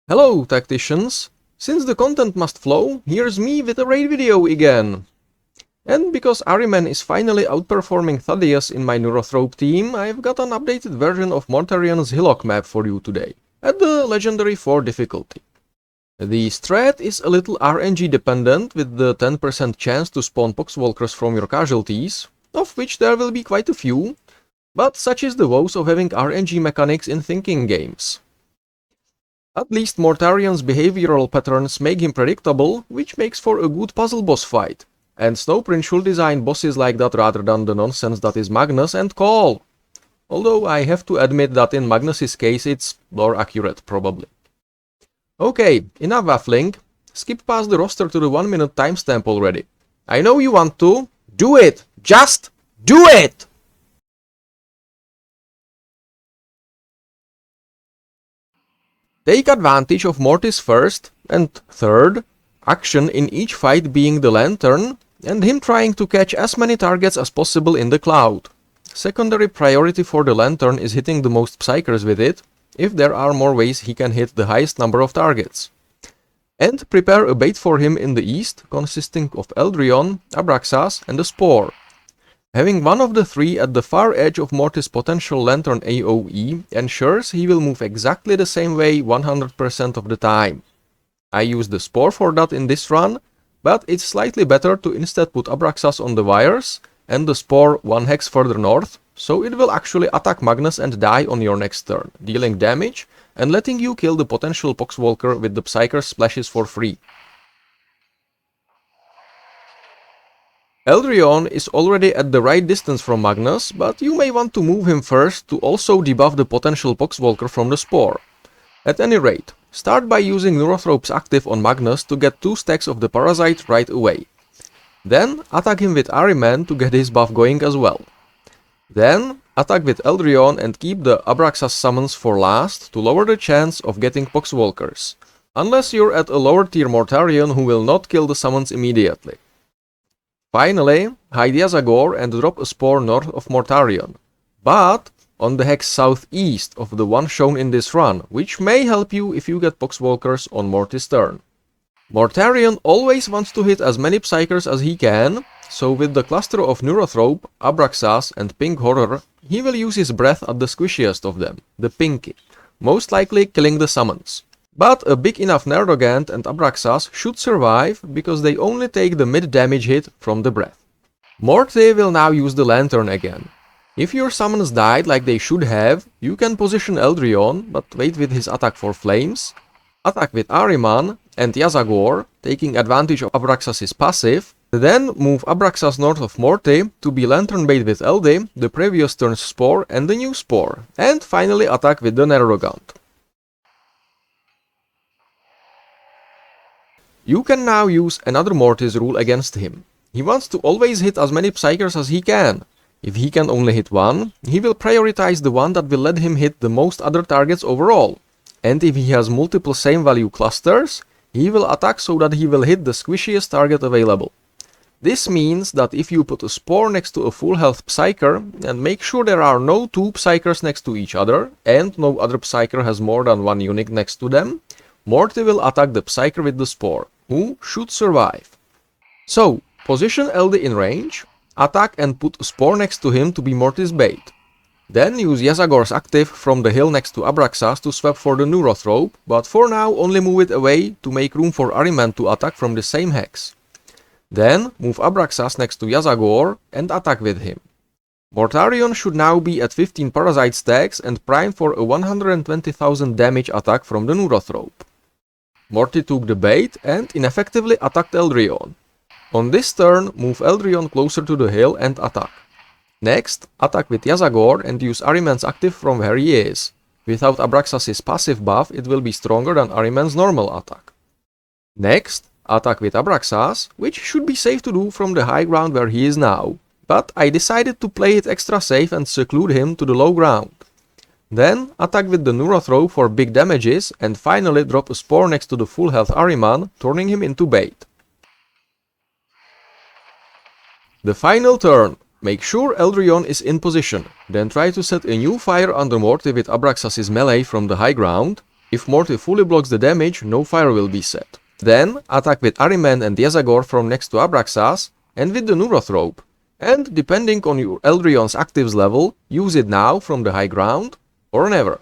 Hello, tacticians! Since the content must flow, here's me with a raid video again! And because Ahriman is finally outperforming Thaddeus in my Neurothrope team, I've got an updated version of Mortarion's Hillock map for you today, at the legendary 4 difficulty. The strat is a little RNG dependent, with the 10% chance to spawn Paxwalkers from your casualties, of which there will be quite a few, but such is the woes of having RNG mechanics in thinking games. At least Mortarion's behavioral patterns make him predictable, which makes for a good puzzle boss fight, and Snowprint should design bosses like that rather than the nonsense that is Magnus and Call. Although I have to admit that in Magnus's case it's more accurate, probably. Okay, enough waffling. Skip past the roster to the 1-minute timestamp already. I know you want to. Do it! Just do it! Take advantage of Morty's first and third action in each fight being the lantern, and him trying to catch as many targets as possible in the cloud. Secondary priority for the lantern is hitting the most psychers with it, if there are more ways he can hit the highest number of targets. And prepare a bait for him in the east, consisting of Eldrion, Abraxas and a Spore. Having one of the three at the far edge of Morty's potential lantern AoE ensures he will move exactly the same way 100% of the time. I used the Spore for that in this run, but it's slightly better to instead put Abraxas on the wires and the Spore 1 hex further north, so it will actually attack Magnus and die on your next turn, dealing damage and letting you kill the potential Paxwalker with the Psyker splashes for free. Eldrion is already at the right distance from Magnus, but you may want to move him first to also debuff the potential Paxwalker from the Spore. At any rate, start by using Neurothrope active on Magnus to get 2 stacks of the Parasite right away. Then attack him with Ahriman to get his buff going as well. Then attack with Eldrion and keep the Abraxas summons for last to lower the chance of getting Paxwalkers. Unless you're at a lower tier Mortarion who will not kill the summons immediately. Finally, hide Yazagor and drop a Spore north of Mortarion, but on the hex southeast of the one shown in this run, which may help you if you get Paxwalkers on Morty's turn. Mortarion always wants to hit as many Psychers as he can, so with the cluster of Neurothrope, Abraxas and Pink Horror, he will use his breath at the squishiest of them, the Pinky, most likely killing the summons. But a big enough Nerdogant and Abraxas should survive, because they only take the mid-damage hit from the breath. Morty will now use the lantern again. If your summons died like they should have, you can position Eldrion, but wait with his attack for flames, attack with Ahriman and Yazagor, taking advantage of Abraxas' passive, then move Abraxas north of Morty to be lantern bait with Elde, the previous turn's Spore and the new Spore, and finally attack with the Nerdogant. You can now use another Morty's rule against him. He wants to always hit as many Psychers as he can. If he can only hit one, he will prioritize the one that will let him hit the most other targets overall. And if he has multiple same value clusters, he will attack so that he will hit the squishiest target available. This means that if you put a Spore next to a full health Psyker and make sure there are no 2 Psychers next to each other and no other Psyker has more than 1 unit next to them, Morty will attack the Psyker with the Spore, who should survive. So, position Elde in range, attack and put a Spore next to him to be Morty's bait. Then use Yazagor's active from the hill next to Abraxas to swap for the Neurothrope, but for now only move it away to make room for Ahriman to attack from the same hex. Then move Abraxas next to Yazagor and attack with him. Mortarion should now be at 15 Parasite stacks and prime for a 120,000 damage attack from the Neurothrope. Morty took the bait and ineffectively attacked Eldrion. On this turn, move Eldrion closer to the hill and attack. Next, attack with Yazagor and use Ahriman's active from where he is. Without Abraxas' passive buff, it will be stronger than Ahriman's normal attack. Next, attack with Abraxas, which should be safe to do from the high ground where he is now, but I decided to play it extra safe and seclude him to the low ground. Then attack with the Neurothrope for big damages and finally drop a Spore next to the full health Ahriman, turning him into bait. The final turn. Make sure Eldrion is in position, then try to set a new fire under Morty with Abraxas' melee from the high ground, If Morty fully blocks the damage, no fire will be set. Then attack with Ahriman and Yazagor from next to Abraxas and with the Neurothrope. And depending on your Eldrion's actives level, use it now from the high ground or never.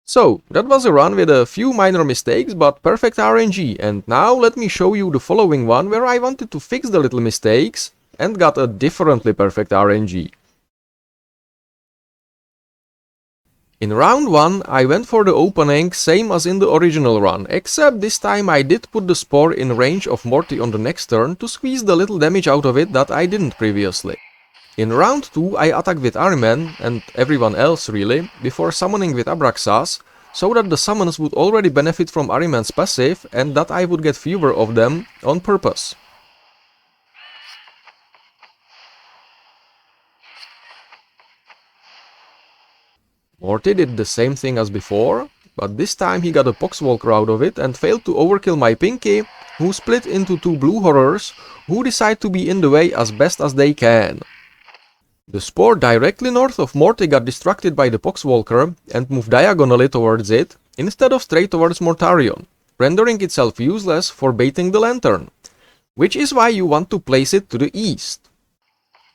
So, that was a run with a few minor mistakes but perfect RNG, and now let me show you the following one where I wanted to fix the little mistakes and got a differently perfect RNG. In round 1 I went for the opening same as in the original run, except this time I did put the Spore in range of Morty on the next turn to squeeze the little damage out of it that I didn't previously. In round 2 I attack with Ahriman and everyone else really, before summoning with Abraxas, so that the summons would already benefit from Ahriman's passive and that I would get fewer of them on purpose. Morty did the same thing as before, but this time he got a Paxwalker out of it and failed to overkill my Pinky, who split into two blue horrors who decide to be in the way as best as they can. The Spore directly north of Morty got distracted by the Paxwalker and moved diagonally towards it instead of straight towards Mortarion, rendering itself useless for baiting the lantern, which is why you want to place it to the east.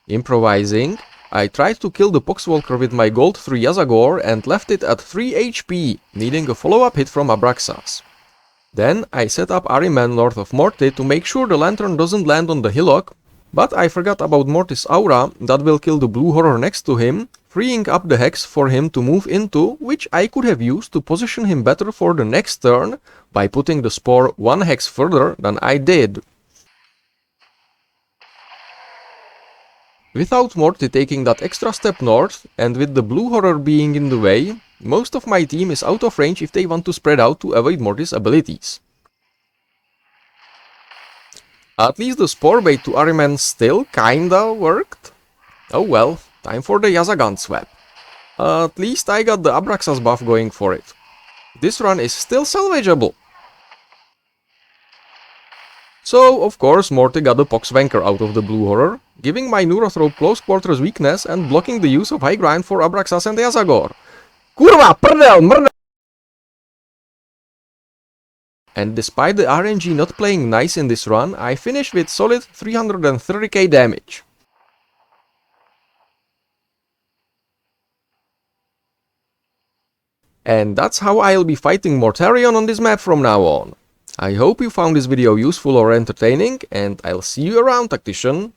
Improvising, I tried to kill the Paxwalker with my gold 3 Yazagor and left it at 3 HP, needing a follow-up hit from Abraxas. Then I set up Ahriman north of Morty to make sure the lantern doesn't land on the Hillock, but I forgot about Morty's aura that will kill the blue horror next to him, freeing up the hex for him to move into, which I could have used to position him better for the next turn by putting the Spore one hex further than I did. Without Morty taking that extra step north, and with the blue horror being in the way, most of my team is out of range if they want to spread out to avoid Morty's abilities. At least the Spore bait to Ahriman still kinda worked. Oh well, time for the Yazagan swap. At least I got the Abraxas buff going for it. This run is still salvageable. So, of course, Morty got the Paxwalker out of the blue horror, giving my Neurothrope close quarters weakness and blocking the use of high grind for Abraxas and Yazagor. Kurva, prdel, mrdel! And despite the RNG not playing nice in this run, I finished with solid 330k damage. And that's how I'll be fighting Mortarion on this map from now on. I hope you found this video useful or entertaining, and I'll see you around, Tactician.